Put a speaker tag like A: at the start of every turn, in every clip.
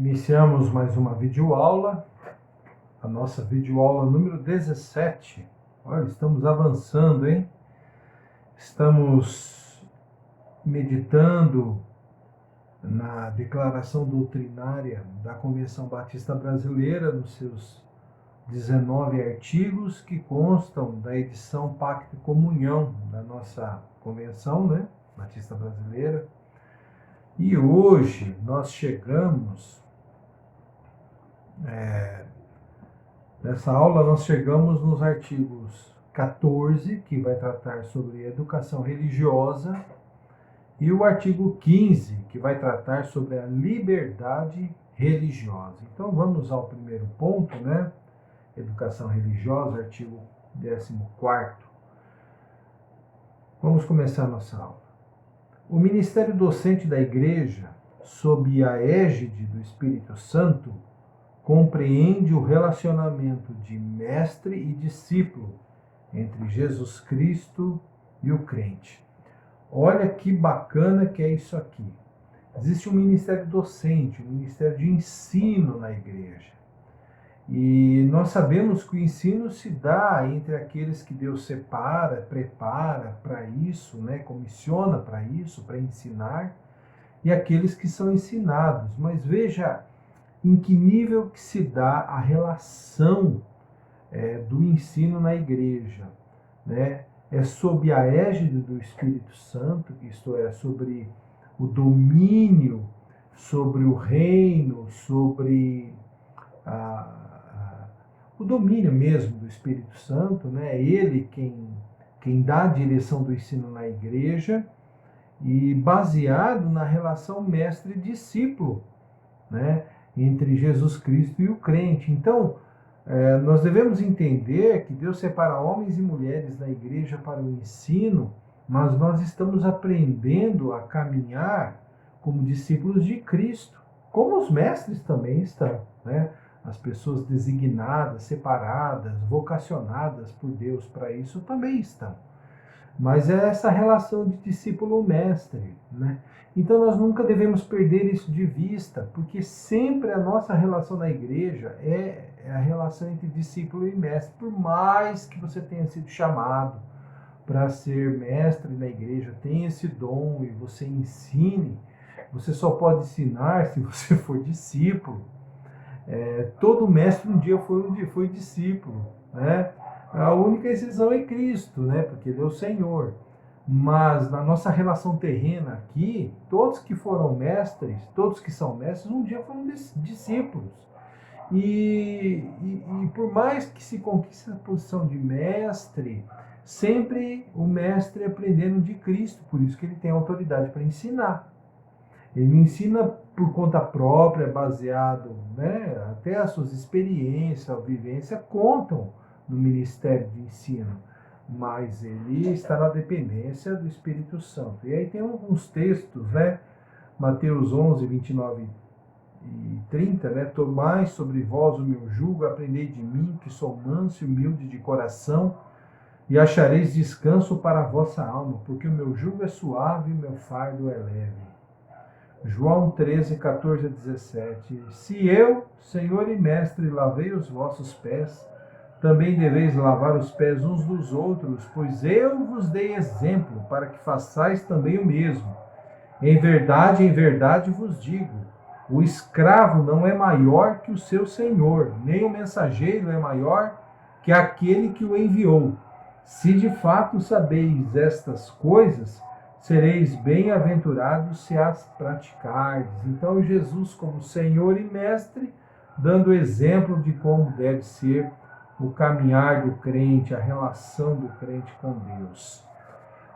A: Iniciamos mais uma videoaula, a nossa videoaula número 17. Olha, estamos avançando, hein? Estamos meditando na declaração doutrinária da Convenção Batista Brasileira, nos seus 19 artigos que constam da edição Pacto e Comunhão da nossa Convenção, né? Batista Brasileira. E hoje nós chegamos, nessa aula nós chegamos nos artigos 14, que vai tratar sobre educação religiosa, e o artigo 15, que vai tratar sobre a liberdade religiosa. Então vamos ao primeiro ponto, né? Educação religiosa, artigo 14º. Vamos começar a nossa aula. O ministério docente da Igreja, sob a égide do Espírito Santo, compreende o relacionamento de mestre e discípulo entre Jesus Cristo e o crente. Olha que bacana que é isso aqui. Existe um ministério docente, um ministério de ensino na igreja. E nós sabemos que o ensino se dá entre aqueles que Deus separa, prepara para isso, né? Comissiona para isso, para ensinar, e aqueles que são ensinados. Mas veja em que nível que se dá a relação do ensino na igreja, né? É sob a égide do Espírito Santo, isto é, sobre o domínio, sobre o reino, sobre o domínio mesmo do Espírito Santo, né? É ele quem dá a direção do ensino na igreja, e baseado na relação mestre-discípulo, né? Entre Jesus Cristo e o crente. Então, nós devemos entender que Deus separa homens e mulheres na igreja para o ensino, mas nós estamos aprendendo a caminhar como discípulos de Cristo, como os mestres também estão, né? As pessoas designadas, separadas, vocacionadas por Deus para isso também estão. Mas é essa relação de discípulo-mestre, né? Então nós nunca devemos perder isso de vista, porque sempre a nossa relação na igreja é a relação entre discípulo e mestre. Por mais que você tenha sido chamado para ser mestre na igreja, tenha esse dom e você ensine, você só pode ensinar se você for discípulo. Todo mestre um dia foi discípulo, né? A única exceção é Cristo, né? Porque ele é o Senhor. Mas na nossa relação terrena aqui, todos que foram mestres, todos que são mestres, um dia foram discípulos. E por mais que se conquiste a posição de mestre, sempre o mestre aprendendo de Cristo, por isso que ele tem autoridade para ensinar. Ele não ensina por conta própria, baseado, né? Até as suas experiências, a vivência contam no ministério de ensino, mas ele está na dependência do Espírito Santo. E aí tem alguns textos, né? Mateus 11, 29 e 30, né? Tomai sobre vós o meu jugo, aprendei de mim, que sou manso e humilde de coração, e achareis descanso para a vossa alma, porque o meu jugo é suave e o meu fardo é leve. João 13, 14 a 17. Se eu, Senhor e Mestre, lavei os vossos pés, também deveis lavar os pés uns dos outros, pois eu vos dei exemplo, para que façais também o mesmo. Em verdade vos digo, o escravo não é maior que o seu senhor, nem o mensageiro é maior que aquele que o enviou. Se de fato sabeis estas coisas, sereis bem-aventurados se as praticardes. Então Jesus, como Senhor e Mestre, dando exemplo de como deve ser o caminhar do crente, a relação do crente com Deus.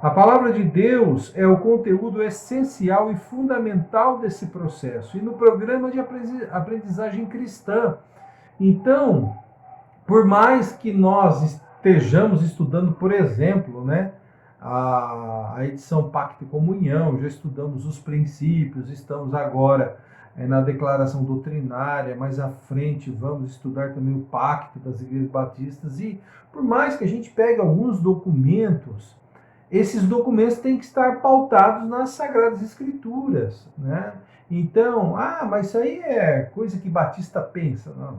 A: A palavra de Deus é o conteúdo essencial e fundamental desse processo, e no programa de aprendizagem cristã. Então, por mais que nós estejamos estudando, por exemplo, né, a edição Pacto e Comunhão, já estudamos os princípios, estamos agora na declaração doutrinária, mais à frente vamos estudar também o Pacto das Igrejas Batistas, e por mais que a gente pegue alguns documentos, esses documentos têm que estar pautados nas Sagradas Escrituras, né? Então, mas isso aí é coisa que Batista pensa. Não,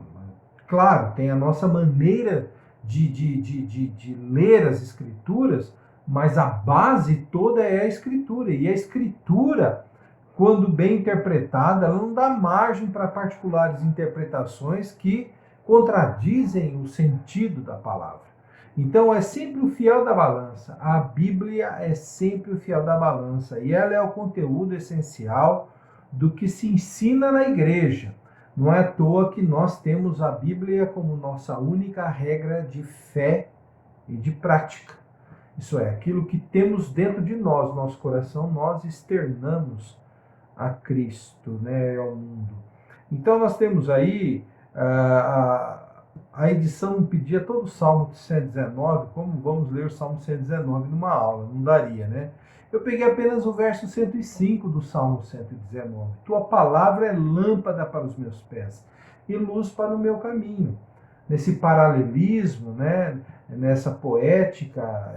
A: claro, tem a nossa maneira de ler as Escrituras, mas a base toda é a Escritura. E a Escritura, quando bem interpretada, ela não dá margem para particulares interpretações que contradizem o sentido da palavra. Então é sempre o fiel da balança. A Bíblia é sempre o fiel da balança. E ela é o conteúdo essencial do que se ensina na igreja. Não é à toa que nós temos a Bíblia como nossa única regra de fé e de prática. Isso é, aquilo que temos dentro de nós, nosso coração, nós externamos a Cristo, né, ao mundo. Então nós temos aí a edição pedia todo o Salmo 119, como vamos ler o Salmo 119 numa aula, não daria, né? Eu peguei apenas o verso 105 do Salmo 119. Tua palavra é lâmpada para os meus pés e luz para o meu caminho. Nesse paralelismo, né, nessa poética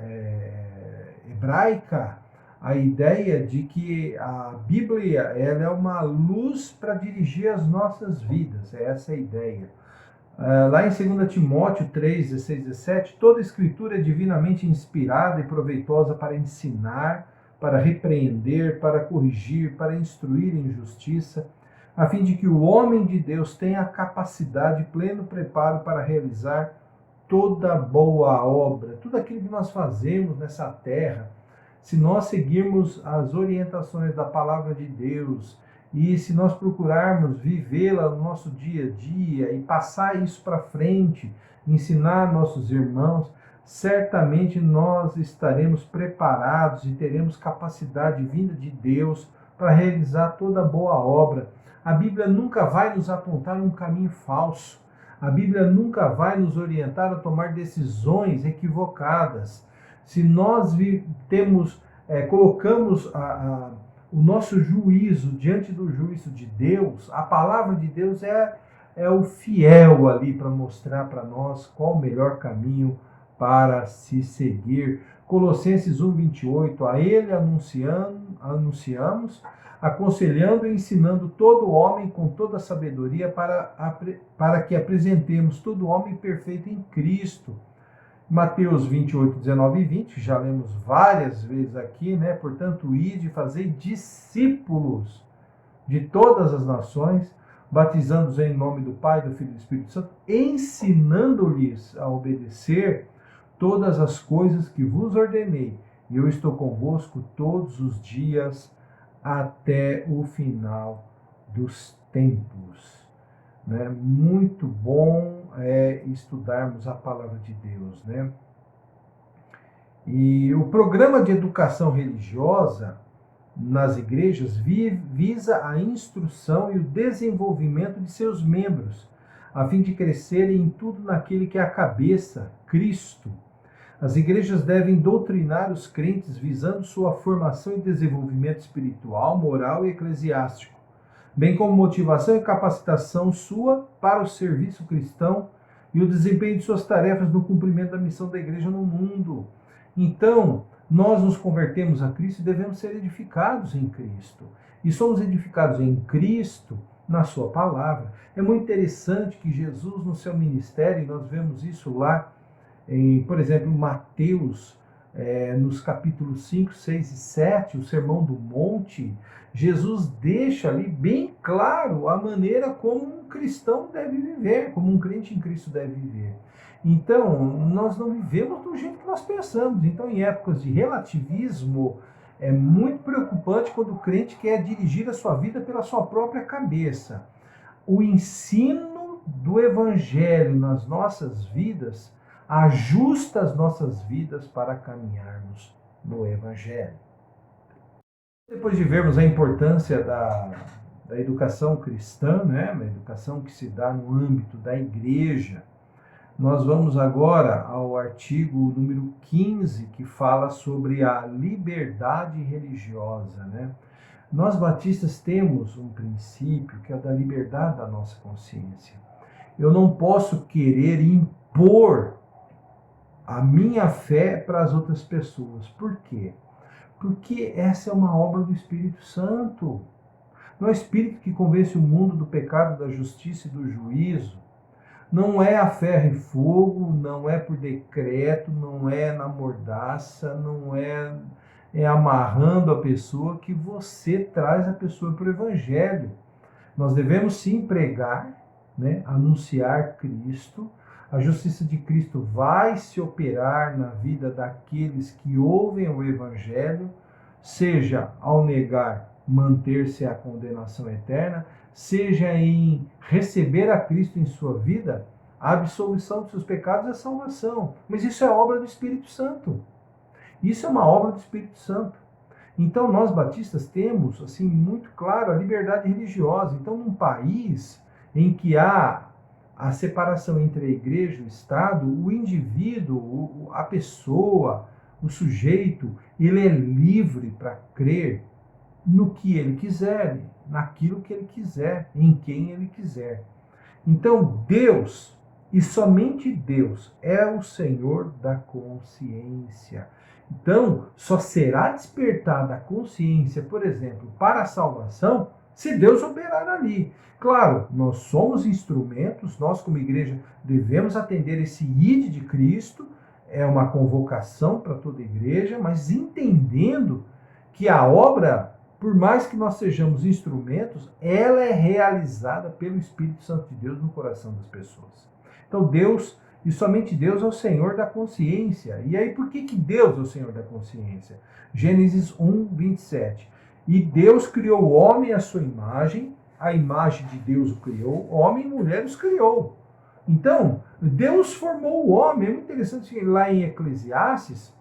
A: hebraica, a ideia de que a Bíblia ela é uma luz para dirigir as nossas vidas. É essa a ideia. Lá em 2 Timóteo 3, 16 e 17, toda escritura é divinamente inspirada e proveitosa para ensinar, para repreender, para corrigir, para instruir em justiça, a fim de que o homem de Deus tenha a capacidade e pleno preparo para realizar toda boa obra, tudo aquilo que nós fazemos nessa terra. Se nós seguirmos as orientações da palavra de Deus e se nós procurarmos vivê-la no nosso dia a dia e passar isso para frente, ensinar nossos irmãos, certamente nós estaremos preparados e teremos capacidade vinda de Deus para realizar toda boa obra. A Bíblia nunca vai nos apontar um caminho falso. A Bíblia nunca vai nos orientar a tomar decisões equivocadas. Se nós colocamos o nosso juízo diante do juízo de Deus, a palavra de Deus é o fiel ali para mostrar para nós qual o melhor caminho para se seguir. Colossenses 1:28, a ele anunciamos, aconselhando e ensinando todo homem com toda a sabedoria para que apresentemos todo homem perfeito em Cristo. Mateus 28, 19 e 20, já lemos várias vezes aqui, né? Portanto, ide e fazei discípulos de todas as nações, batizando-os em nome do Pai, do Filho e do Espírito Santo, ensinando-lhes a obedecer todas as coisas que vos ordenei. E eu estou convosco todos os dias até o final dos tempos. Né? Muito bom estudarmos a palavra de Deus, né? E o programa de educação religiosa nas igrejas visa a instrução e o desenvolvimento de seus membros, a fim de crescerem em tudo naquele que é a cabeça, Cristo. As igrejas devem doutrinar os crentes visando sua formação e desenvolvimento espiritual, moral e eclesiástico, bem como motivação e capacitação sua para o serviço cristão e o desempenho de suas tarefas no cumprimento da missão da igreja no mundo. Então, nós nos convertemos a Cristo e devemos ser edificados em Cristo. E somos edificados em Cristo na sua palavra. É muito interessante que Jesus, no seu ministério, nós vemos isso lá, por exemplo, Mateus, nos capítulos 5, 6 e 7, o Sermão do Monte, Jesus deixa ali bem claro a maneira como um cristão deve viver, como um crente em Cristo deve viver. Então, nós não vivemos do jeito que nós pensamos. Então, em épocas de relativismo, é muito preocupante quando o crente quer dirigir a sua vida pela sua própria cabeça. O ensino do Evangelho nas nossas vidas ajusta as nossas vidas para caminharmos no Evangelho. Depois de vermos a importância da educação cristã, né, uma educação que se dá no âmbito da igreja, nós vamos agora ao artigo número 15, que fala sobre a liberdade religiosa, né? Nós batistas temos um princípio que é o da liberdade da nossa consciência. Eu não posso querer impor a minha fé para as outras pessoas. Por quê? Porque essa é uma obra do Espírito Santo. não é o Espírito que convence o mundo do pecado, da justiça e do juízo. Não é a ferro e fogo, não é por decreto, não é na mordaça, não é amarrando a pessoa que você traz a pessoa para o Evangelho. Nós devemos sim pregar, né, anunciar Cristo. A justiça de Cristo vai se operar na vida daqueles que ouvem o Evangelho, seja ao negar, manter-se à condenação eterna, seja em receber a Cristo em sua vida, a absolvição dos seus pecados e a salvação. Mas isso é obra do Espírito Santo. Isso é uma obra do Espírito Santo. Então, nós batistas temos, assim, muito claro a liberdade religiosa. Então, num país em que há a separação entre a igreja e o Estado, o indivíduo, a pessoa, o sujeito, ele é livre para crer no que ele quiser, naquilo que ele quiser, em quem ele quiser. Então, Deus, e somente Deus, é o Senhor da consciência. Então, só será despertada a consciência, por exemplo, para a salvação, se Deus operar ali. Claro, nós somos instrumentos, nós como igreja devemos atender esse ide de Cristo, é uma convocação para toda a igreja, mas entendendo que a obra, por mais que nós sejamos instrumentos, ela é realizada pelo Espírito Santo de Deus no coração das pessoas. Então Deus, e somente Deus, é o Senhor da consciência. E aí por que Deus é o Senhor da consciência? Gênesis 1, 27. E Deus criou o homem à sua imagem, a imagem de Deus o criou, homem e mulher os criou. Então, Deus formou o homem. É muito interessante que lá em Eclesiastes,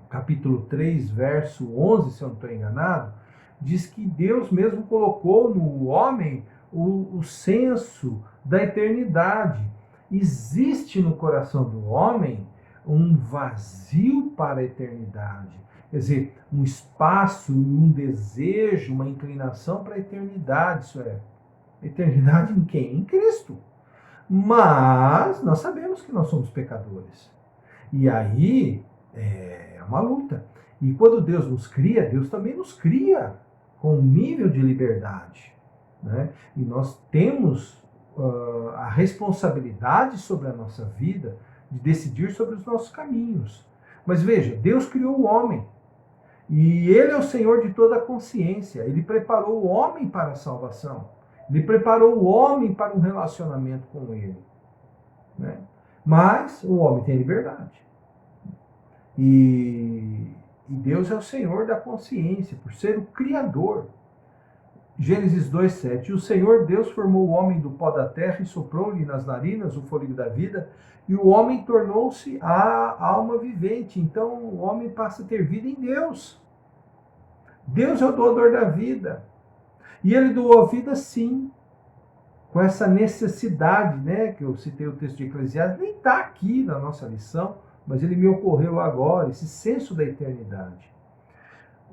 A: capítulo 3, verso 11, se eu não estou enganado, diz que Deus mesmo colocou no homem o senso da eternidade. Existe no coração do homem um vazio para a eternidade. Quer dizer, um espaço, um desejo, uma inclinação para a eternidade. Isso é, eternidade em quem? Em Cristo. Mas nós sabemos que nós somos pecadores. E aí é uma luta. E quando Deus nos cria, Deus também nos cria com um nível de liberdade, né? E nós temos a responsabilidade sobre a nossa vida de decidir sobre os nossos caminhos. Mas veja, Deus criou o homem. E Ele é o Senhor de toda a consciência. Ele preparou o homem para a salvação. Ele preparou o homem para um relacionamento com Ele, né? Mas o homem tem liberdade. E Deus é o Senhor da consciência, por ser o Criador. Gênesis 2,7. E o Senhor Deus formou o homem do pó da terra e soprou-lhe nas narinas o fôlego da vida, e o homem tornou-se a alma vivente. Então o homem passa a ter vida em Deus. Deus é o doador da vida. E ele doou a vida, sim, com essa necessidade, né, que eu citei o texto de Eclesiastes, nem está aqui na nossa lição, mas ele me ocorreu agora, esse senso da eternidade.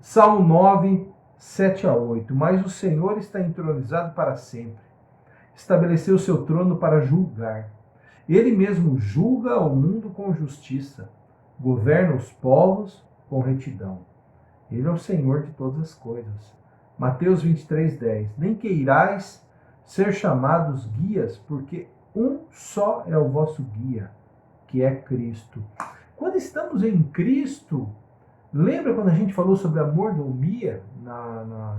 A: Salmo 9, 7 a 8. Mas o Senhor está entronizado para sempre. Estabeleceu o seu trono para julgar. Ele mesmo julga o mundo com justiça. Governa os povos com retidão. Ele é o Senhor de todas as coisas. Mateus 23, 10. Nem queirais ser chamados guias, porque um só é o vosso guia, que é Cristo. Quando estamos em Cristo, lembra quando a gente falou sobre a mordomia?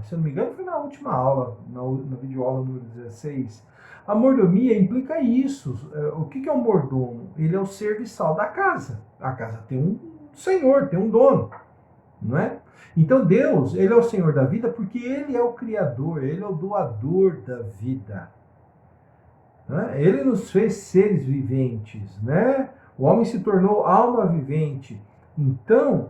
A: Se eu não me engano, foi na última aula, na videoaula número 16. A mordomia implica isso. O que é um mordomo? Ele é o serviçal da casa. A casa tem um senhor, tem um dono, não é? Então Deus, Ele é o Senhor da vida porque Ele é o Criador, Ele é o doador da vida. Né? Ele nos fez seres viventes, né? O homem se tornou alma vivente. Então,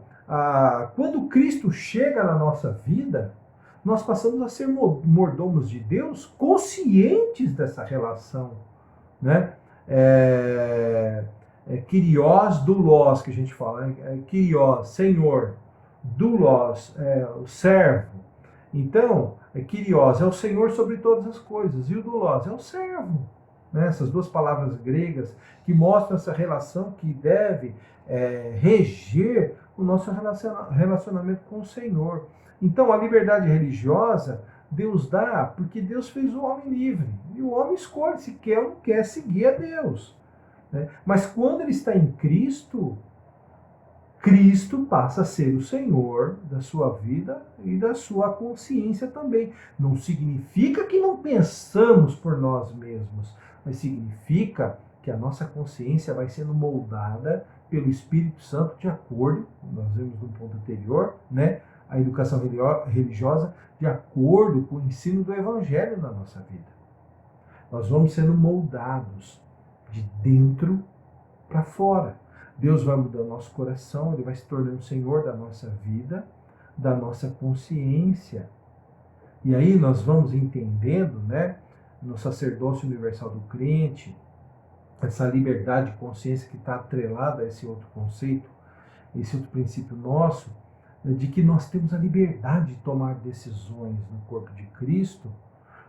A: quando Cristo chega na nossa vida, nós passamos a ser mordomos de Deus, conscientes dessa relação, né? Kyrios, doulos, que a gente fala, né? Kyrios, Senhor, doulos, o servo. Então, Kyrios é o Senhor sobre todas as coisas, e o doulos é o servo. Né? Essas duas palavras gregas que mostram essa relação que deve reger o nosso relacionamento com o Senhor. Então, a liberdade religiosa Deus dá porque Deus fez o homem livre. E o homem escolhe se quer ou não quer seguir a Deus. Né? Mas quando ele está em Cristo, Cristo passa a ser o Senhor da sua vida e da sua consciência também. Não significa que não pensamos por nós mesmos, mas significa que a nossa consciência vai sendo moldada pelo Espírito Santo de acordo, nós vimos no ponto anterior, né, a educação religiosa, de acordo com o ensino do Evangelho na nossa vida. Nós vamos sendo moldados de dentro para fora. Deus vai mudando nosso coração, Ele vai se tornando o Senhor da nossa vida, da nossa consciência. E aí nós vamos entendendo, né, no sacerdócio universal do crente, essa liberdade de consciência que está atrelada a esse outro conceito, esse outro princípio nosso, de que nós temos a liberdade de tomar decisões no corpo de Cristo,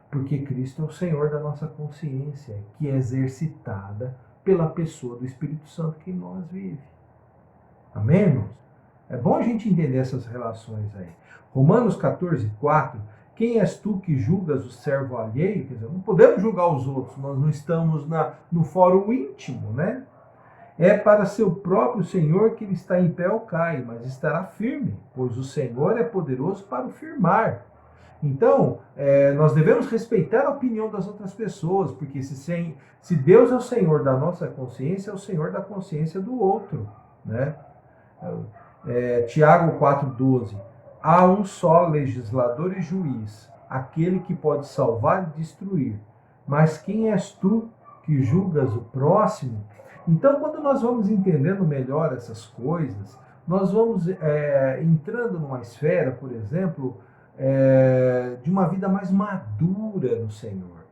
A: porque Cristo é o Senhor da nossa consciência, que é exercitada pela pessoa do Espírito Santo que em nós vive. Amém, irmãos? É bom a gente entender essas relações aí. Romanos 14:4, quem és tu que julgas o servo alheio? Quer dizer, não podemos julgar os outros, nós não estamos no fórum íntimo, né? É para seu próprio Senhor que ele está em pé ou cai, mas estará firme, pois o Senhor é poderoso para o firmar. Então, nós devemos respeitar a opinião das outras pessoas, porque se Deus é o Senhor da nossa consciência, é o Senhor da consciência do outro. Né? Tiago 4,12. Há um só legislador e juiz, aquele que pode salvar e destruir. Mas quem és tu que julgas o próximo? Então, quando nós vamos entendendo melhor essas coisas, nós vamos entrando numa esfera, por exemplo, de uma vida mais madura no Senhor.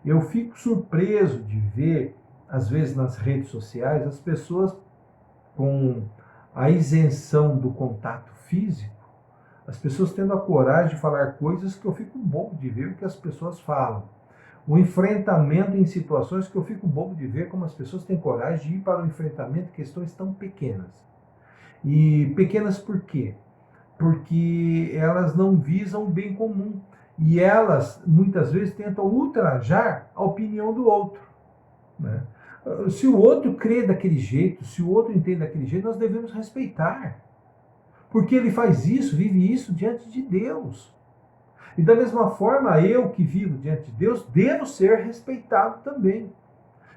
A: Eu fico surpreso de ver, às vezes nas redes sociais, as pessoas com a isenção do contato físico, as pessoas tendo a coragem de falar coisas que eu fico bobo de ver o que as pessoas falam. O enfrentamento em situações que eu fico bobo de ver como as pessoas têm coragem de ir para o enfrentamento de questões tão pequenas. E pequenas por quê? Porque elas não visam o bem comum. E elas, muitas vezes, tentam ultrajar a opinião do outro. Né? Se o outro crê daquele jeito, se o outro entende daquele jeito, nós devemos respeitar. Porque ele faz isso, vive isso diante de Deus. E da mesma forma, eu que vivo diante de Deus, devo ser respeitado também.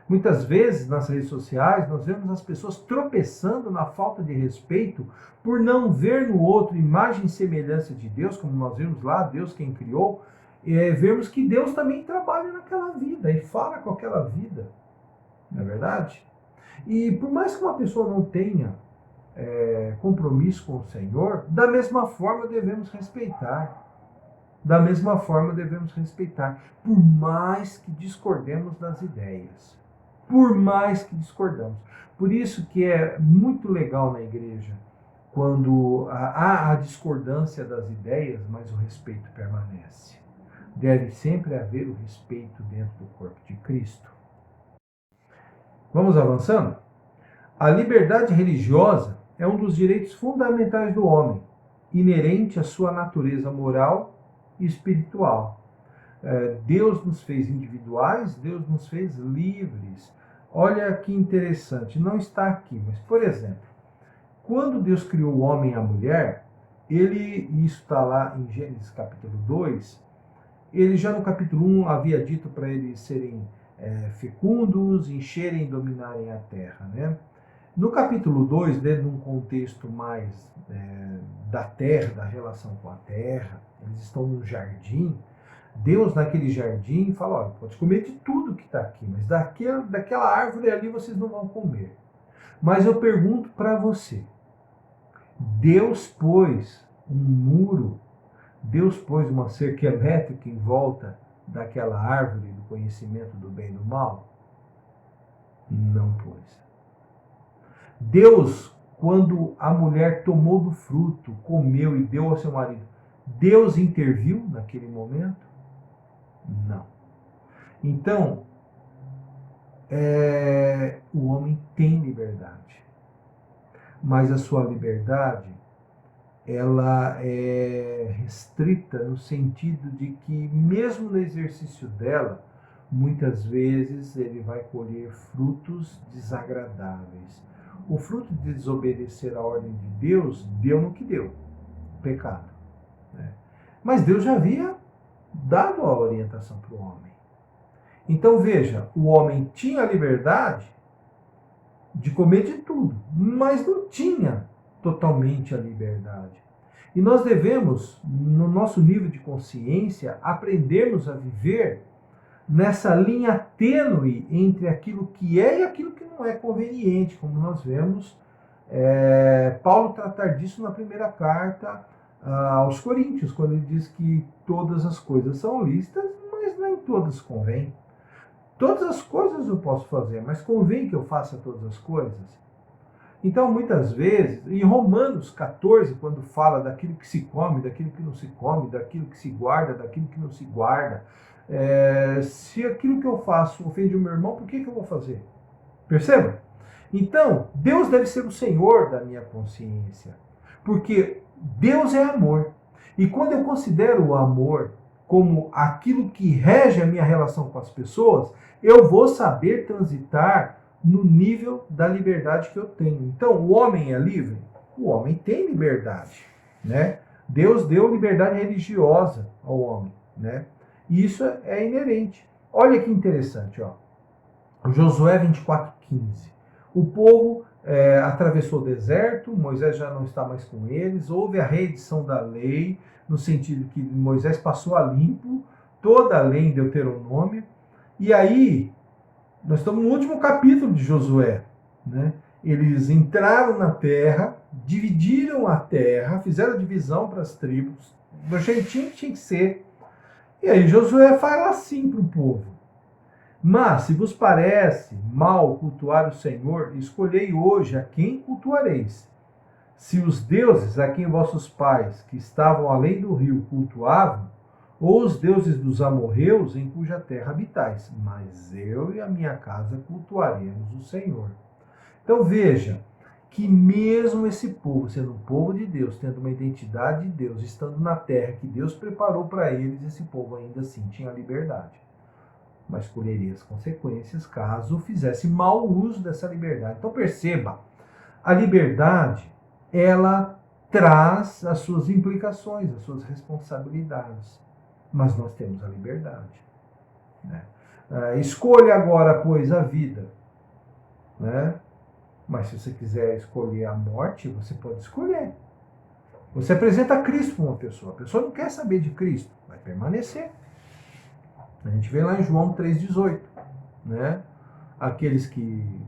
A: Muitas vezes, nas redes sociais, nós vemos as pessoas tropeçando na falta de respeito por não ver no outro imagem e semelhança de Deus, como nós vimos lá, Deus quem criou, vemos que Deus também trabalha naquela vida e fala com aquela vida. Não é verdade? E por mais que uma pessoa não tenha compromisso com o Senhor, da mesma forma devemos respeitar. Da mesma forma devemos respeitar, por mais que discordemos das ideias. Por mais que discordamos. Por isso que é muito legal na igreja, quando há a discordância das ideias, mas o respeito permanece. Deve sempre haver o respeito dentro do corpo de Cristo. Vamos avançando? A liberdade religiosa é um dos direitos fundamentais do homem, inerente à sua natureza moral e espiritual. Deus nos fez individuais, Deus nos fez livres. Olha que interessante, não está aqui, mas, por exemplo, quando Deus criou o homem e a mulher, isso está lá em Gênesis capítulo 2, ele já no capítulo 1 havia dito para eles serem fecundos, encherem e dominarem a terra, né? No capítulo 2, dentro de um contexto mais da terra, da relação com a terra, eles estão num jardim, Deus naquele jardim fala, olha, pode comer de tudo que está aqui, mas daquela árvore ali vocês não vão comer. Mas eu pergunto para você, Deus pôs um muro, Deus pôs uma cerca elétrica em volta daquela árvore do conhecimento do bem e do mal? Não pôs. Deus, quando a mulher tomou do fruto, comeu e deu ao seu marido, Deus interviu naquele momento? Não. Então, o homem tem liberdade, mas a sua liberdade ela é restrita no sentido de que, mesmo no exercício dela, muitas vezes ele vai colher frutos desagradáveis. O fruto de desobedecer à ordem de Deus deu no que deu, pecado, né? Mas Deus já havia dado a orientação para o homem. Então veja, o homem tinha a liberdade de comer de tudo, mas não tinha totalmente a liberdade. E nós devemos, no nosso nível de consciência, aprendermos a viver nessa linha tênue entre aquilo que é e aquilo que não é conveniente, como nós vemos Paulo tratar disso na primeira carta aos Coríntios, quando ele diz que todas as coisas são lícitas, mas nem todas convêm. Todas as coisas eu posso fazer, mas convém que eu faça todas as coisas? Então, muitas vezes, em Romanos 14, quando fala daquilo que se come, daquilo que não se come, daquilo que se guarda, daquilo que não se guarda, se aquilo que eu faço ofende o meu irmão, por que eu vou fazer? Perceba? Então, Deus deve ser o Senhor da minha consciência, porque Deus é amor. E quando eu considero o amor como aquilo que rege a minha relação com as pessoas, eu vou saber transitar no nível da liberdade que eu tenho. Então, o homem é livre? O homem tem liberdade, né? Deus deu liberdade religiosa ao homem, né? E isso é inerente. Olha que interessante, ó. Josué 24:15. O povo atravessou o deserto, Moisés já não está mais com eles, houve a reedição da lei, no sentido que Moisés passou a limpo toda a lei em Deuteronômio, e aí nós estamos no último capítulo de Josué, né? Eles entraram na terra, dividiram a terra, fizeram a divisão para as tribos, do jeitinho que tinha que ser. E aí Josué fala assim para o povo: mas, se vos parece mal cultuar o Senhor, escolhei hoje a quem cultuareis. Se os deuses a quem vossos pais, que estavam além do rio, cultuavam, ou os deuses dos amorreus em cuja terra habitais. Mas eu e a minha casa cultuaremos o Senhor. Então veja que mesmo esse povo, sendo um povo de Deus, tendo uma identidade de Deus, estando na terra que Deus preparou para eles, esse povo ainda assim tinha liberdade. Mas colheria as consequências caso fizesse mau uso dessa liberdade. Então perceba, a liberdade, ela traz as suas implicações, as suas responsabilidades. Mas nós temos a liberdade, né? Escolha agora, pois, a vida, né? Mas se você quiser escolher a morte, você pode escolher. Você apresenta Cristo para uma pessoa, a pessoa não quer saber de Cristo, vai permanecer. A gente vê lá em João 3,18, né? Aqueles que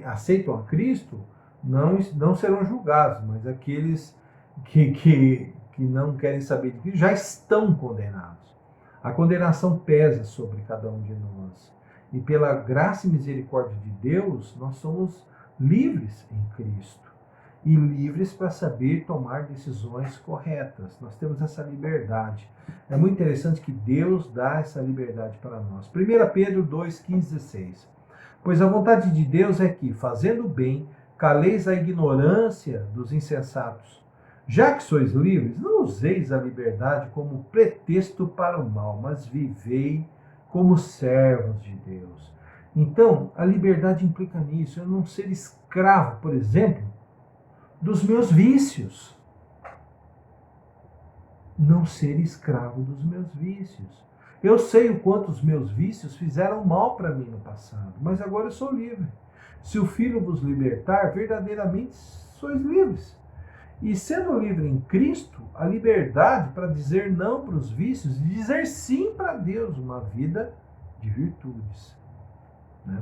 A: aceitam a Cristo não serão julgados, mas aqueles que não querem saber de Cristo já estão condenados. A condenação pesa sobre cada um de nós. E pela graça e misericórdia de Deus, nós somos livres em Cristo. E livres para saber tomar decisões corretas. Nós temos essa liberdade. É muito interessante que Deus dá essa liberdade para nós. 1 Pedro 2:15-16. Pois a vontade de Deus é que, fazendo o bem, caleis a ignorância dos insensatos. Já que sois livres, não useis a liberdade como pretexto para o mal, mas vivei como servos de Deus. Então, a liberdade implica nisso, eu não ser escravo, por exemplo, dos meus vícios. Não ser escravo dos meus vícios. Eu sei o quanto os meus vícios fizeram mal para mim no passado, mas agora eu sou livre. Se o Filho vos libertar, verdadeiramente sois livres. E sendo livre em Cristo, a liberdade para dizer não para os vícios e dizer sim para Deus, uma vida de virtudes, né?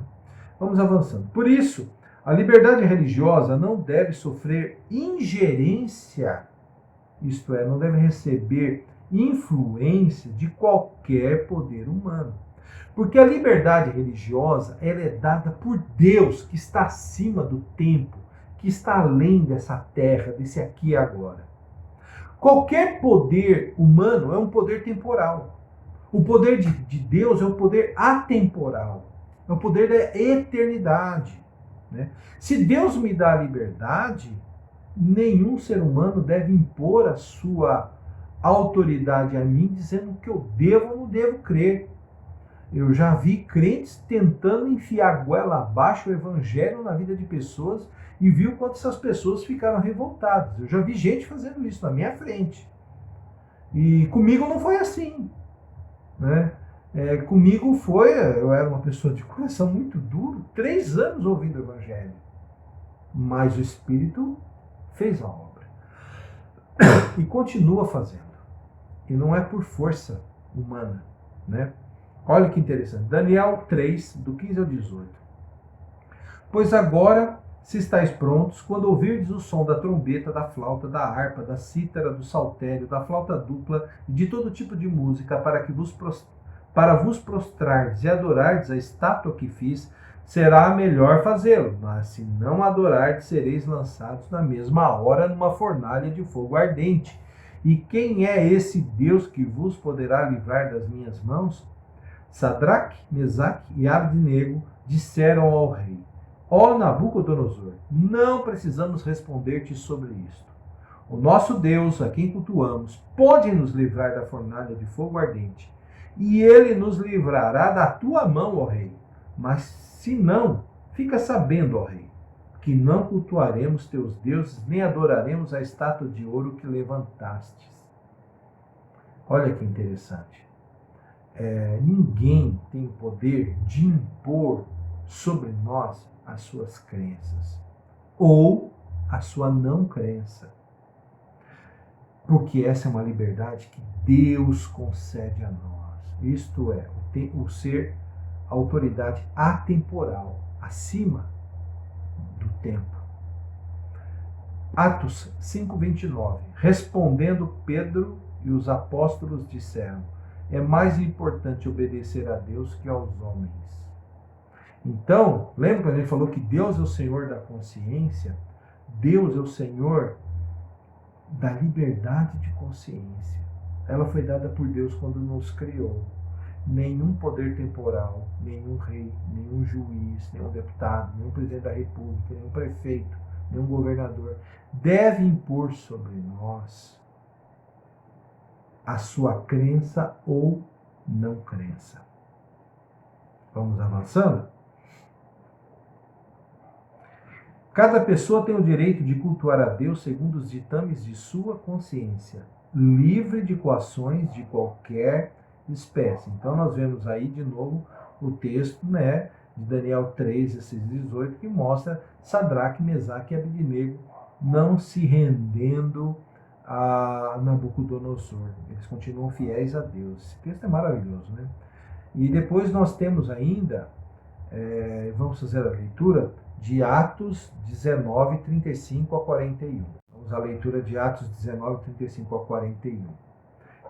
A: Vamos avançando. Por isso, a liberdade religiosa não deve sofrer ingerência, isto é, não deve receber influência de qualquer poder humano. Porque a liberdade religiosa, ela é dada por Deus, que está acima do tempo, que está além dessa terra, desse aqui e agora. Qualquer poder humano é um poder temporal. O poder de Deus é um poder atemporal, é o poder da eternidade, né? Se Deus me dá a liberdade, Nenhum ser humano deve impor a sua autoridade a mim, dizendo que eu devo ou não devo crer. Eu já vi crentes tentando enfiar a goela abaixo o evangelho na vida de pessoas e viu quanto essas pessoas ficaram revoltadas. Eu já vi gente fazendo isso na minha frente. E comigo não foi assim, né? Comigo foi, eu era uma pessoa de coração muito duro, 3 anos ouvindo o evangelho. Mas o Espírito fez a obra. E continua fazendo. E não é por força humana, né? Olha que interessante. Daniel 3, do 15 ao 18. Pois agora, se estáis prontos, quando ouvirdes o som da trombeta, da flauta, da harpa, da cítara, do saltério, da flauta dupla e de todo tipo de música, para vos prostrardes e adorardes a estátua que fiz, será melhor fazê-lo. Mas se não adorardes, sereis lançados na mesma hora numa fornalha de fogo ardente. E quem é esse Deus que vos poderá livrar das minhas mãos? Sadraque, Mesaque e Abdenego disseram ao rei: Ó Nabucodonosor, não precisamos responder-te sobre isto. O nosso Deus, a quem cultuamos, pode nos livrar da fornalha de fogo ardente, e ele nos livrará da tua mão, ó rei. Mas se não, fica sabendo, ó rei, que não cultuaremos teus deuses, nem adoraremos a estátua de ouro que levantastes. Olha que interessante. Ninguém tem poder de impor sobre nós as suas crenças ou a sua não crença, porque essa é uma liberdade que Deus concede a nós. Isto é, o ser autoridade atemporal, acima do tempo. Atos 5:29. Respondendo Pedro e os apóstolos disseram: é mais importante obedecer a Deus que aos homens. Então, lembra quando ele falou que Deus é o Senhor da consciência? Deus é o Senhor da liberdade de consciência. Ela foi dada por Deus quando nos criou. Nenhum poder temporal, nenhum rei, nenhum juiz, nenhum deputado, nenhum presidente da república, nenhum prefeito, nenhum governador deve impor sobre nós a sua crença ou não crença. Vamos avançando? Cada pessoa tem o direito de cultuar a Deus segundo os ditames de sua consciência, livre de coações de qualquer espécie. Então nós vemos aí de novo o texto, né, de Daniel 3, 18, que mostra Sadraque, Mesaque e Abdenego não se rendendo a Nabucodonosor. Eles continuam fiéis a Deus. Esse texto é maravilhoso, né? E depois nós temos ainda, vamos fazer a leitura de Atos 19, 35 a 41. Vamos à leitura de Atos 19, 35 a 41.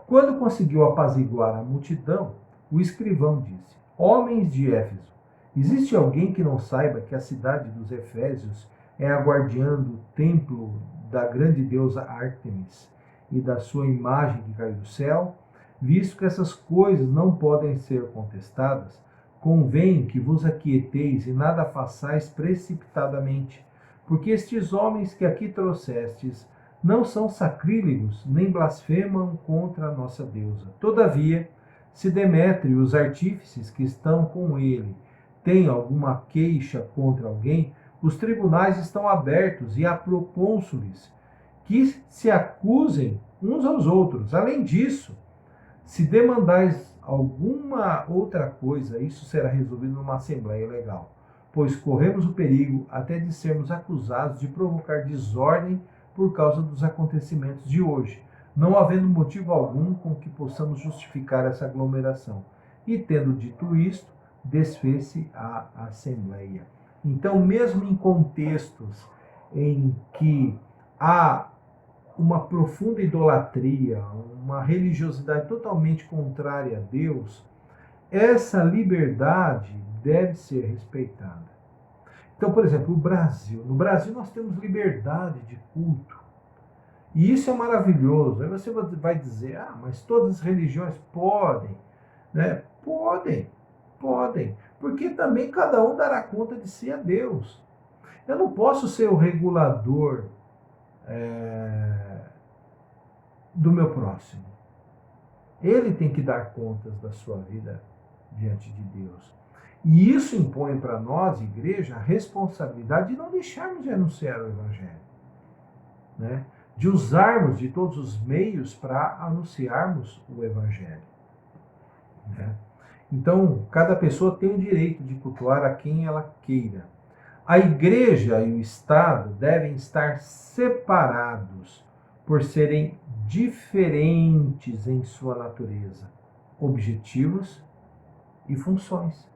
A: Quando conseguiu apaziguar a multidão, o escrivão disse: Homens de Éfeso, existe alguém que não saiba que a cidade dos Efésios é a guardiã do templo da grande deusa Ártemis e da sua imagem que caiu do céu? Visto que essas coisas não podem ser contestadas, convém que vos aquieteis e nada façais precipitadamente, porque estes homens que aqui trouxestes não são sacrílegos, nem blasfemam contra a nossa deusa. Todavia, se Demétrio e os artífices que estão com ele têm alguma queixa contra alguém, os tribunais estão abertos e há procônsules que se acusem uns aos outros. Além disso, se demandais alguma outra coisa, isso será resolvido numa assembleia legal, pois corremos o perigo até de sermos acusados de provocar desordem por causa dos acontecimentos de hoje, não havendo motivo algum com que possamos justificar essa aglomeração. E tendo dito isto, desfez-se a assembleia. Então, mesmo em contextos em que há uma profunda idolatria, uma religiosidade totalmente contrária a Deus, essa liberdade deve ser respeitada. Então, por exemplo, o Brasil. No Brasil nós temos liberdade de culto. E isso é maravilhoso. Aí você vai dizer, mas todas as religiões podem. Né? Podem. Porque também cada um dará conta de si a Deus. Eu não posso ser o regulador do meu próximo. Ele tem que dar contas da sua vida diante de Deus. E isso impõe para nós, igreja, a responsabilidade de não deixarmos de anunciar o Evangelho, né? De usarmos de todos os meios para anunciarmos o Evangelho, né? Então, cada pessoa tem o direito de cultuar a quem ela queira. A igreja e o Estado devem estar separados por serem diferentes em sua natureza, objetivos e funções.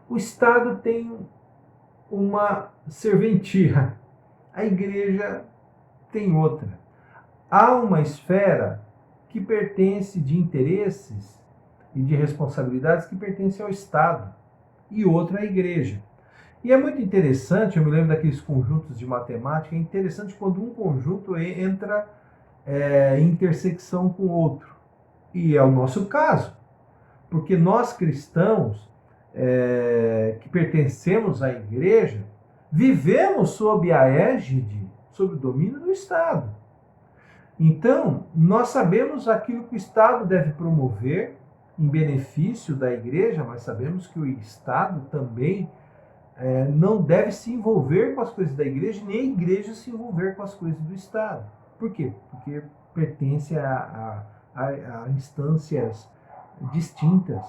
A: O Estado tem uma serventia, a igreja tem outra. Há uma esfera que pertence de interesses e de responsabilidades que pertence ao Estado e outra à igreja. E é muito interessante, eu me lembro daqueles conjuntos de matemática, é interessante quando um conjunto entra em intersecção com o outro. E é o nosso caso, porque nós cristãos que pertencemos à igreja, vivemos sob a égide, sob o domínio do Estado. Então, nós sabemos aquilo que o Estado deve promover em benefício da igreja, mas sabemos que o Estado também não deve se envolver com as coisas da igreja, nem a igreja se envolver com as coisas do Estado. Por quê? Porque pertence a instâncias distintas.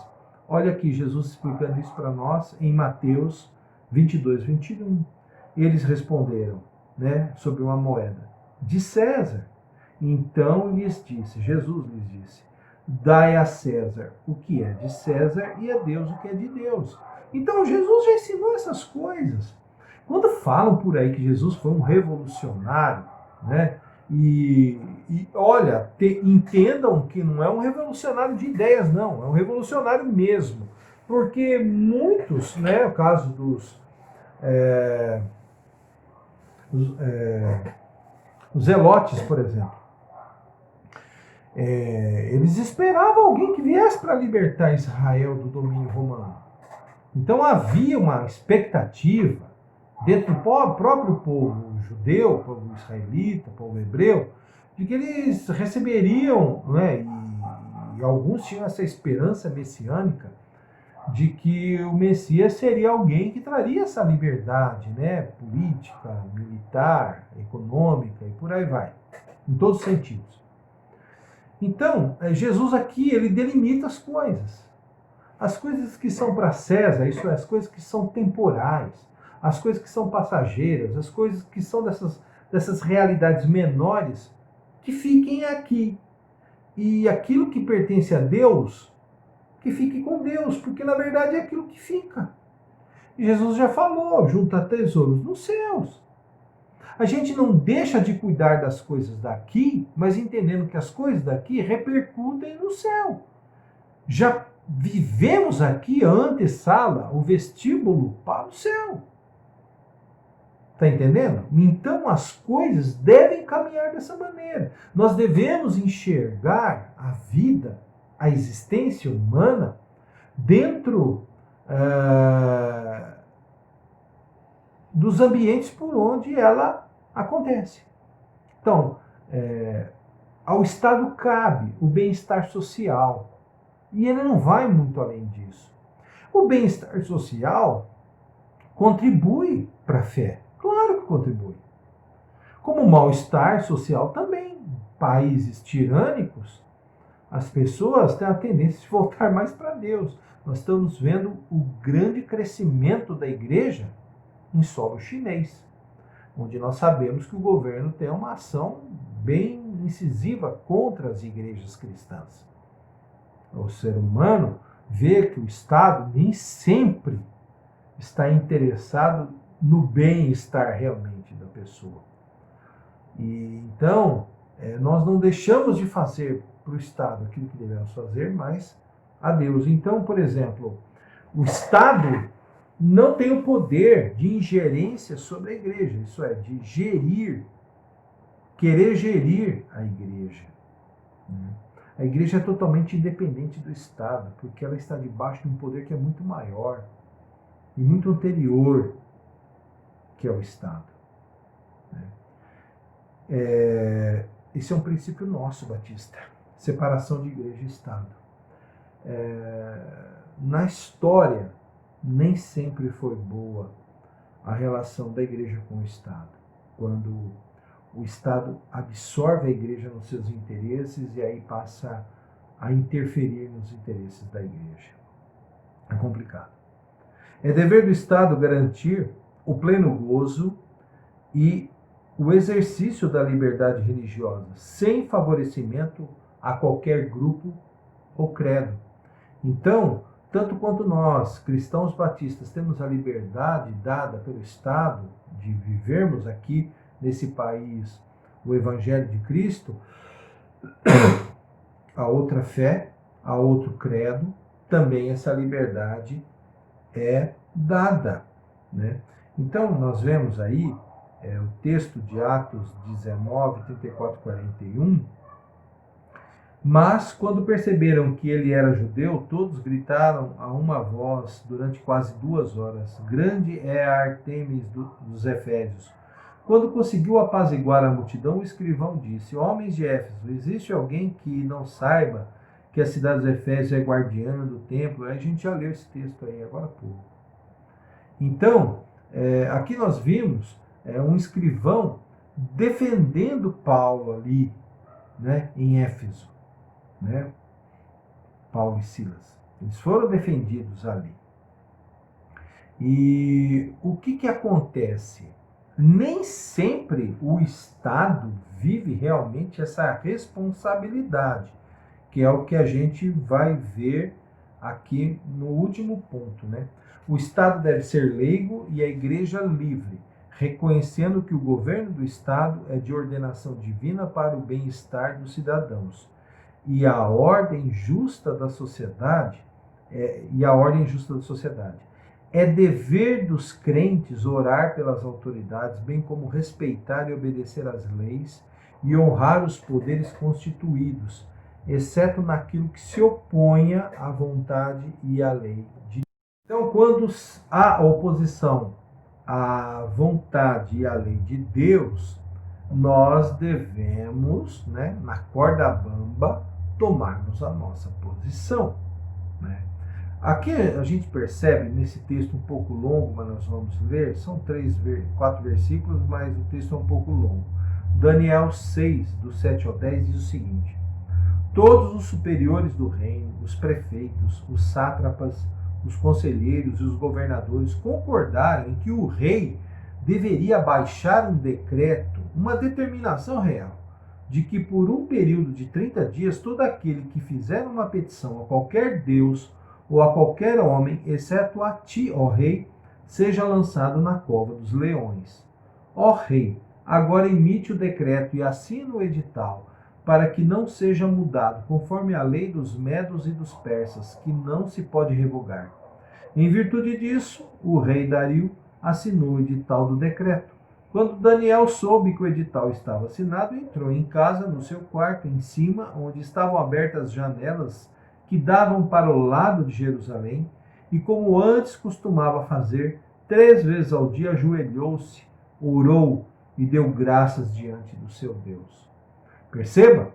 A: Olha aqui Jesus explicando isso para nós em Mateus 22, 21. Eles responderam, né, sobre uma moeda, de César. Então Jesus lhes disse, dai a César o que é de César e a Deus o que é de Deus. Então Jesus já ensinou essas coisas. Quando falam por aí que Jesus foi um revolucionário, né? E olha, entendam que não é um revolucionário de ideias, não, é um revolucionário mesmo. Porque muitos, né, o caso os zelotes, por exemplo, eles esperavam alguém que viesse para libertar Israel do domínio romano. Então havia uma expectativa dentro do próprio povo judeu, povo israelita, povo hebreu, de que eles receberiam, né, e alguns tinham essa esperança messiânica de que o Messias seria alguém que traria essa liberdade, né, política, militar, econômica e por aí vai, em todos os sentidos. Então, Jesus aqui, ele delimita as coisas. As coisas que são para César, isso é, as coisas que são temporais, as coisas que são passageiras, as coisas que são dessas realidades menores, que fiquem aqui. E aquilo que pertence a Deus, que fique com Deus, porque na verdade é aquilo que fica. E Jesus já falou, junta tesouros nos céus. A gente não deixa de cuidar das coisas daqui, mas entendendo que as coisas daqui repercutem no céu. Já vivemos aqui a antessala, o vestíbulo para o céu. Está entendendo? Então as coisas devem caminhar dessa maneira. Nós devemos enxergar a vida, a existência humana, dentro dos ambientes por onde ela acontece. Então, ao Estado cabe o bem-estar social. E ele não vai muito além disso. O bem-estar social contribui para a fé. Claro que contribui. Como o mal-estar social também. Países tirânicos, as pessoas têm a tendência de voltar mais para Deus. Nós estamos vendo o grande crescimento da igreja em solo chinês, onde nós sabemos que o governo tem uma ação bem incisiva contra as igrejas cristãs. O ser humano vê que o Estado nem sempre está interessado no bem-estar realmente da pessoa. E então, nós não deixamos de fazer para o Estado aquilo que devemos fazer, mas a Deus. Então, por exemplo, o Estado não tem o poder de ingerência sobre a igreja, isso é, de querer gerir a igreja. A igreja é totalmente independente do Estado, porque ela está debaixo de um poder que é muito maior e muito anterior que é o Estado. Esse é um princípio nosso, Batista. Separação de igreja e Estado. Na história, nem sempre foi boa a relação da igreja com o Estado. Quando o Estado absorve a igreja nos seus interesses e aí passa a interferir nos interesses da igreja. É complicado. É dever do Estado garantir o pleno gozo e o exercício da liberdade religiosa, sem favorecimento a qualquer grupo ou credo. Então, tanto quanto nós, cristãos batistas, temos a liberdade dada pelo Estado de vivermos aqui nesse país o Evangelho de Cristo, a outra fé, a outro credo, também essa liberdade é dada, né? Então, nós vemos aí o texto de Atos 19, 34, 41. Mas, quando perceberam que ele era judeu, todos gritaram a uma voz durante quase 2 horas: Grande é a Artemis dos Efésios. Quando conseguiu apaziguar a multidão, o escrivão disse: Homens de Éfeso, existe alguém que não saiba que a cidade dos Efésios é guardiã do templo? A gente já leu esse texto aí agora há pouco. Então, aqui nós vimos um escrivão defendendo Paulo ali, né, em Éfeso. Né? Paulo e Silas. Eles foram defendidos ali. E o que acontece? Nem sempre o Estado vive realmente essa responsabilidade, que é o que a gente vai ver aqui no último ponto, né? O Estado deve ser leigo e a igreja livre, reconhecendo que o governo do Estado é de ordenação divina para o bem-estar dos cidadãos. E a ordem justa da sociedade, é dever dos crentes orar pelas autoridades, bem como respeitar e obedecer às leis e honrar os poderes constituídos, exceto naquilo que se oponha à vontade e à lei de Deus. Então, quando há oposição à vontade e à lei de Deus, nós devemos, né, na corda bamba, tomarmos a nossa posição. Né? Aqui a gente percebe, nesse texto um pouco longo, mas nós vamos ler, são 4 versículos, mas o texto é um pouco longo. Daniel 6, do 7 ao 10, diz o seguinte: Todos os superiores do reino, os prefeitos, os sátrapas, os conselheiros e os governadores concordaram em que o rei deveria baixar um decreto, uma determinação real, de que por um período de 30 dias todo aquele que fizer uma petição a qualquer deus ou a qualquer homem, exceto a ti, ó rei, seja lançado na cova dos leões. Ó rei, agora emite o decreto e assina o edital, para que não seja mudado, conforme a lei dos medos e dos persas, que não se pode revogar. Em virtude disso, o rei Dario assinou o edital do decreto. Quando Daniel soube que o edital estava assinado, entrou em casa, no seu quarto, em cima, onde estavam abertas as janelas que davam para o lado de Jerusalém, e como antes costumava fazer, 3 vezes ao dia ajoelhou-se, orou e deu graças diante do seu Deus. Perceba,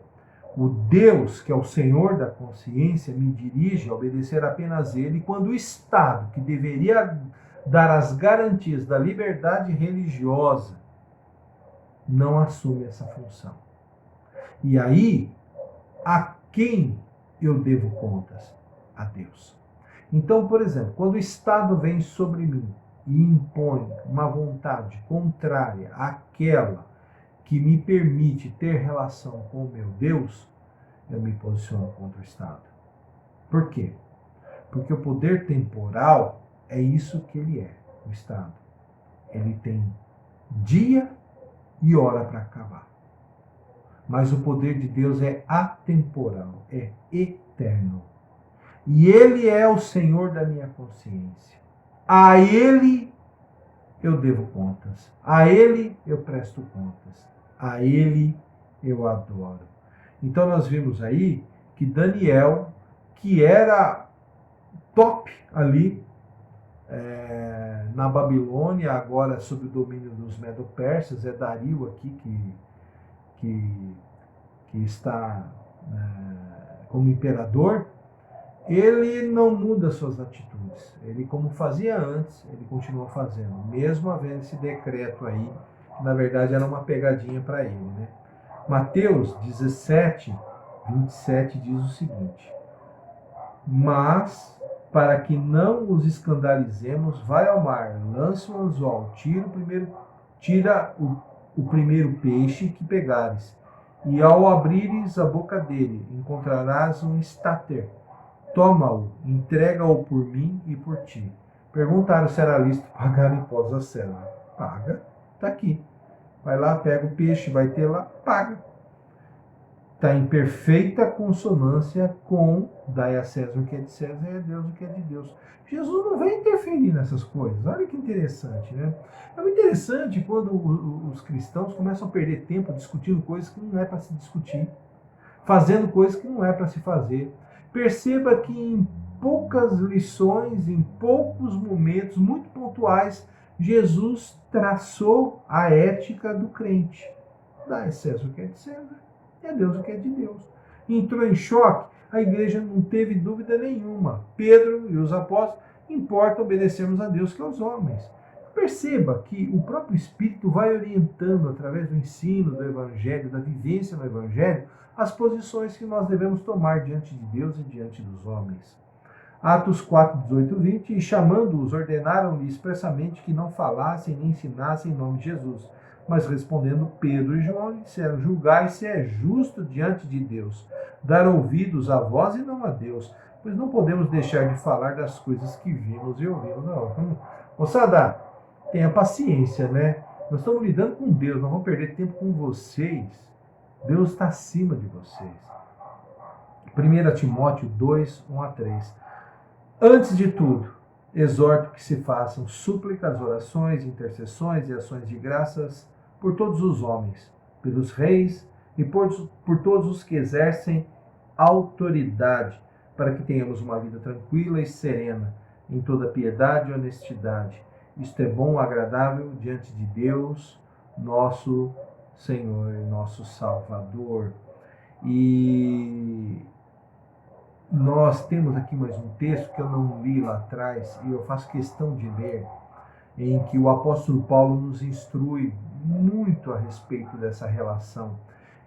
A: o Deus, que é o Senhor da consciência, me dirige a obedecer apenas Ele, quando o Estado, que deveria dar as garantias da liberdade religiosa, não assume essa função. E aí, a quem eu devo contas? A Deus. Então, por exemplo, quando o Estado vem sobre mim e impõe uma vontade contrária àquela que me permite ter relação com o meu Deus, eu me posiciono contra o Estado. Por quê? Porque o poder temporal é isso que ele é, o Estado. Ele tem dia e hora para acabar. Mas o poder de Deus é atemporal, é eterno. E Ele é o Senhor da minha consciência. A Ele eu devo contas. A Ele eu presto contas. A Ele eu adoro. Então nós vimos aí que Daniel, que era top ali na Babilônia, agora sob o domínio dos Medo-Persas, é Dario aqui que está como imperador, ele não muda suas atitudes. Ele, como fazia antes, ele continua fazendo, mesmo havendo esse decreto aí, que na verdade era uma pegadinha para ele, né? Mateus 17, 27 diz o seguinte: mas, para que não os escandalizemos, vai ao mar, lança o anzol, tira o primeiro peixe que pegares, e ao abrires a boca dele, encontrarás um estáter. Toma-o, entrega-o por mim e por ti. Perguntaram se era lícito pagar impostos a César. Paga, está aqui. Vai lá, pega o peixe, vai ter lá, paga. Está em perfeita consonância com dai a César o que é de César e a Deus o que é de Deus. Jesus não vem interferir nessas coisas. Olha que interessante, né? É muito interessante quando os cristãos começam a perder tempo discutindo coisas que não é para se discutir, fazendo coisas que não é para se fazer. Perceba que em poucas lições, em poucos momentos muito pontuais, Jesus traçou a ética do crente. Dá a César o que é de César e a Deus o que é de Deus. Entrou em choque, a igreja não teve dúvida nenhuma. Pedro e os apóstolos, importa obedecermos a Deus que aos homens. Perceba que o próprio Espírito vai orientando, através do ensino do Evangelho, da vivência no Evangelho, as posições que nós devemos tomar diante de Deus e diante dos homens. Atos 4, 18 e 20, e chamando-os, ordenaram-lhe expressamente que não falassem nem ensinassem em nome de Jesus. Mas respondendo Pedro e João, lhe disseram: julgai se é justo diante de Deus dar ouvidos a vós e não a Deus, pois não podemos deixar de falar das coisas que vimos e ouvimos. Não. Moçada, tenha paciência, né? Nós estamos lidando com Deus, não vamos perder tempo com vocês. Deus está acima de vocês. 1 Timóteo 2, 1 a 3. Antes de tudo, exorto que se façam súplicas, orações, intercessões e ações de graças por todos os homens, pelos reis e por todos os que exercem autoridade, para que tenhamos uma vida tranquila e serena, em toda piedade e honestidade. Isto é bom, agradável diante de Deus, nosso Senhor e nosso Salvador. E nós temos aqui mais um texto que eu não li lá atrás, e eu faço questão de ler, em que o apóstolo Paulo nos instrui muito a respeito dessa relação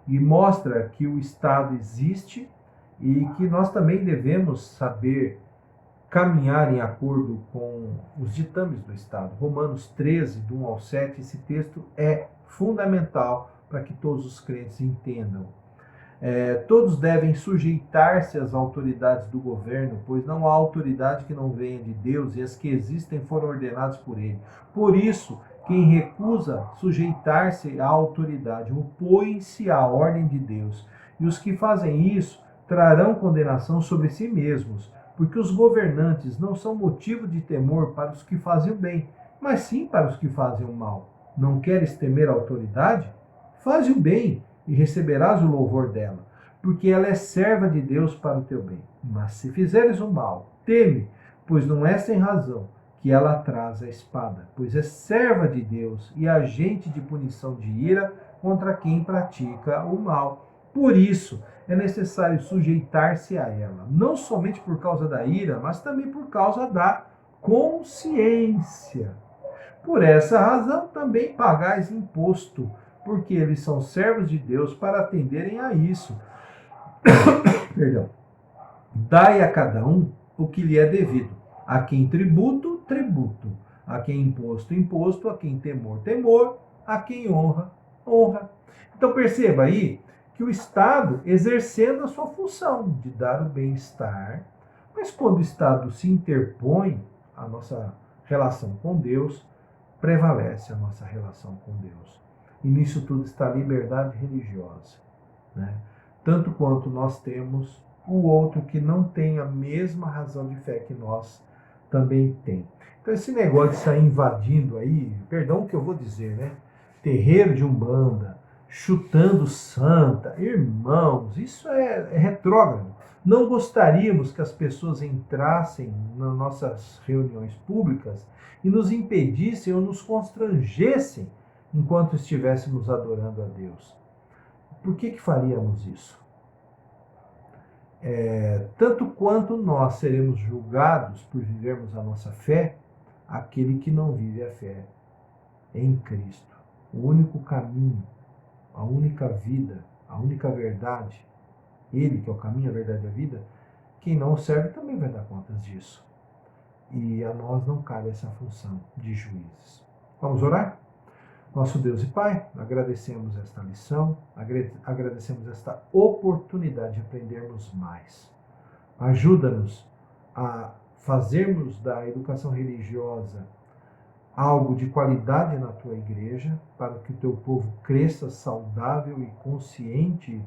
A: e mostra que o Estado existe e que nós também devemos saber caminhar em acordo com os ditames do Estado. Romanos 13, do 1 ao 7, esse texto é fundamental para que todos os crentes entendam. Todos devem sujeitar-se às autoridades do governo, pois não há autoridade que não venha de Deus, e as que existem foram ordenadas por ele. Por isso, quem recusa sujeitar-se à autoridade opõe-se à ordem de Deus, e os que fazem isso trarão condenação sobre si mesmos, porque os governantes não são motivo de temor para os que fazem o bem, mas sim para os que fazem o mal. Não queres temer a autoridade? Faze o bem, e receberás o louvor dela, porque ela é serva de Deus para o teu bem. Mas se fizeres o mal, teme, pois não é sem razão que ela traz a espada, pois é serva de Deus e agente de punição de ira contra quem pratica o mal. Por isso, é necessário sujeitar-se a ela, não somente por causa da ira, mas também por causa da consciência. Por essa razão, também pagais imposto, porque eles são servos de Deus para atenderem a isso. Perdão. Dai a cada um o que lhe é devido. A quem tributo, tributo. A quem imposto, imposto. A quem temor, temor. A quem honra, honra. Então perceba aí que o Estado exercendo a sua função de dar o bem-estar, mas quando o Estado se interpõe, a nossa relação com Deus prevalece a nossa relação com Deus. E nisso tudo está a liberdade religiosa, né? Tanto quanto nós temos, o outro que não tem a mesma razão de fé que nós também tem. Então esse negócio de sair invadindo aí, perdão o que eu vou dizer, né? Terreiro de Umbanda, chutando santa, irmãos, isso é retrógrado. Não gostaríamos que as pessoas entrassem nas nossas reuniões públicas e nos impedissem ou nos constrangessem enquanto estivéssemos adorando a Deus. Por que faríamos isso? Tanto quanto nós seremos julgados por vivermos a nossa fé, aquele que não vive a fé em Cristo. O único caminho, a única vida, a única verdade, Ele que é o caminho, a verdade e a vida, quem não o serve também vai dar contas disso. E a nós não cabe essa função de juízes. Vamos orar? Nosso Deus e Pai, agradecemos esta lição, agradecemos esta oportunidade de aprendermos mais. Ajuda-nos a fazermos da educação religiosa algo de qualidade na tua igreja, para que o teu povo cresça saudável e consciente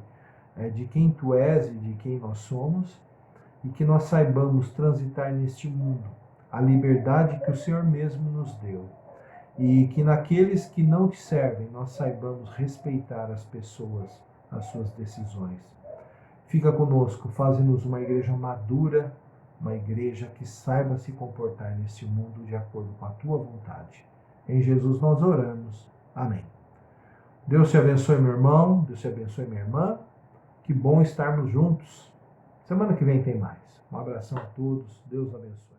A: de quem tu és e de quem nós somos, e que nós saibamos transitar neste mundo a liberdade que o Senhor mesmo nos deu. E que naqueles que não te servem, nós saibamos respeitar as pessoas, as suas decisões. Fica conosco, faze-nos uma igreja madura, uma igreja que saiba se comportar neste mundo de acordo com a tua vontade. Em Jesus nós oramos. Amém. Deus te abençoe, meu irmão, Deus te abençoe, minha irmã. Que bom estarmos juntos. Semana que vem tem mais. Um abração a todos, Deus abençoe.